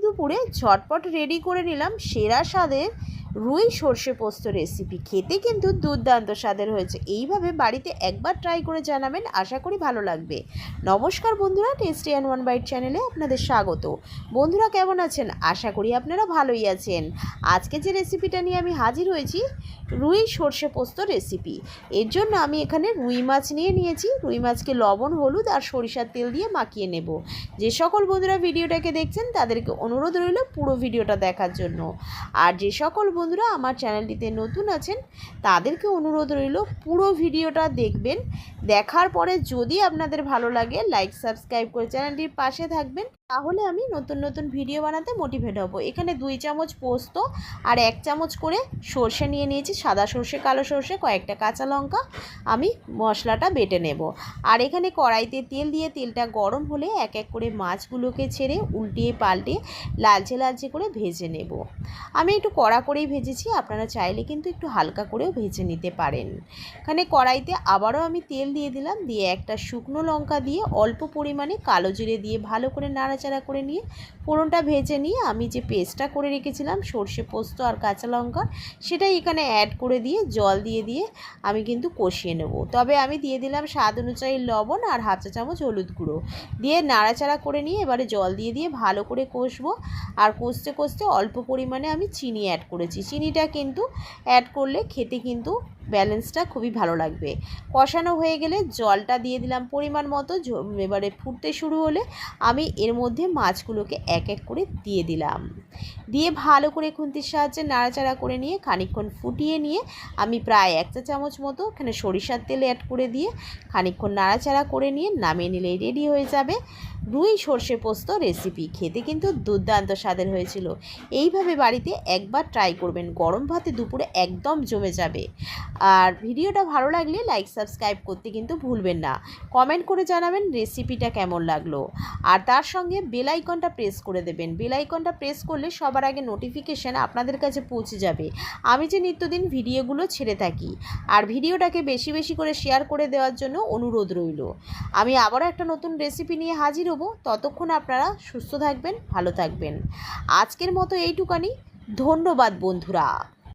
দুপুরে ঝটপট রেডি করে নিলাম সেরা স্বাদের রুই সর্ষে পোস্ত রেসিপি। খেতে কিন্তু দুর্দান্ত স্বাদের হয়েছে। এইভাবে বাড়িতে একবার ট্রাই করে জানাবেন, আশা করি ভালো লাগবে। নমস্কার বন্ধুরা, টেস্টি অ্যান্ড ওয়ান বাইট চ্যানেলে আপনাদের স্বাগত। বন্ধুরা কেমন আছেন? আশা করি আপনারা ভালোই আছেন। আজকে যে রেসিপিটা নিয়ে আমি হাজির হয়েছি, রুই সর্ষে পোস্ত রেসিপি। এর জন্য আমি এখানে রুই মাছ নিয়েছি। রুই মাছকে লবণ, হলুদ আর সরিষার তেল দিয়ে মাখিয়ে নেব। যে সকল বন্ধুরা ভিডিওটাকে দেখছেন তাদেরকে অনুরোধ রইল পুরো ভিডিওটা দেখার জন্য। আর যে সকল বন্ধুরা আমার চ্যানেলটিতে নতুন আছেন তাদেরকে অনুরোধ রইল পুরো ভিডিওটা দেখবেন। দেখার পরে যদি আপনাদের ভালো লাগে লাইক সাবস্ক্রাইব করে চ্যানেলটির পাশে থাকবেন, তাহলে আমি নতুন নতুন ভিডিও বানাতে মোটিভেট হব। এখানে 2 চামচ পোস্ত আর 1 চামচ করে সর্ষে নিয়েছি, সাদা সর্ষে, কালো সর্ষে, কয়েকটা কাঁচা লঙ্কা। আমি মশলাটা বেটে নেব। আর এখানে কড়াইতে তেল দিয়ে তেলটা গরম হলে এক এক করে মাছগুলোকে ছেড়ে উল্টিয়ে পাল্টে লালচে লালচে করে ভেজে নেব। আমি একটু কড়া করেই ভেজেছি, আপনারা চাইলে কিন্তু একটু হালকা করেও ভেজে নিতে পারেন। এখানে কড়াইতে আবারও আমি তেল দিয়ে দিলাম, দিয়ে একটা শুকনো লঙ্কা দিয়ে অল্প পরিমাণে কালো জিরে দিয়ে ভালো করে নাড়াচাড়া করে নিয়ে ফোড়নটা ভেজে নিয়ে আমি যে পেস্টটা করে রেখেছিলাম সর্ষে পোস্ত আর কাঁচা লঙ্কা, সেটাই এখানে অ্যাড করে দিয়ে জল দিয়ে আমি কিন্তু কষিয়ে নেব। তবে আমি দিয়ে দিলাম স্বাদ অনুযায়ী লবণ আর হাফ চা চামচ হলুদ গুঁড়ো দিয়ে নাড়াচাড়া করে নিয়ে এবারে জল দিয়ে ভালো করে কষবো। আর কষতে কষতে অল্প পরিমাণে আমি চিনি অ্যাড করেছি। চিনিটা কিন্তু অ্যাড করলে খেতে কিন্তু ব্যালেন্সটা খুবই ভালো লাগবে। কষানো হয়ে গেলে জলটা দিয়ে দিলাম পরিমাণ মতো। এবারে ফুটতে শুরু হলে আমি এর মধ্যে মাছগুলোকে এক এক করে দিয়ে দিলাম। দিয়ে ভালো করে খুন্তির সাহায্যে নাড়াচাড়া করে নিয়ে খানিকক্ষণ ফুটিয়ে নিয়ে আমি প্রায় 1 চা চামচ মতো এখানে সরিষার তেল অ্যাড করে দিয়ে খানিকক্ষণ নাড়াচাড়া করে নিয়ে নামিয়ে নিলেই রেডি হয়ে যাবে রুই সর্ষে পোস্ত রেসিপি। খেতে কিন্তু দুর্দান্ত স্বাদের হয়েছিল। এইভাবে বাড়িতে একবার ট্রাই করবেন, গরম ভাতে দুপুরে একদম জমে যাবে। আর ভিডিওটা ভালো লাগলে লাইক সাবস্ক্রাইব করতে কিন্তু ভুলবেন না। কমেন্ট করে জানাবেন রেসিপিটা কেমন লাগলো। আর তার সঙ্গে বেল আইকনটা প্রেস করে দেবেন। বেল আইকনটা প্রেস করলে সবার আগে নোটিফিকেশান আপনাদের কাছে পৌঁছে যাবে আমি যে নিত্যদিন ভিডিওগুলো ছেড়ে থাকি। আর ভিডিওটাকে বেশি বেশি করে শেয়ার করে দেওয়ার জন্য অনুরোধ রইল। আমি আবারও একটা নতুন রেসিপি নিয়ে হাজির হব। ততক্ষণ আপনারা সুস্থ থাকবেন, ভালো থাকবেন। আজকের মতো এইটুকানি। ধন্যবাদ বন্ধুরা।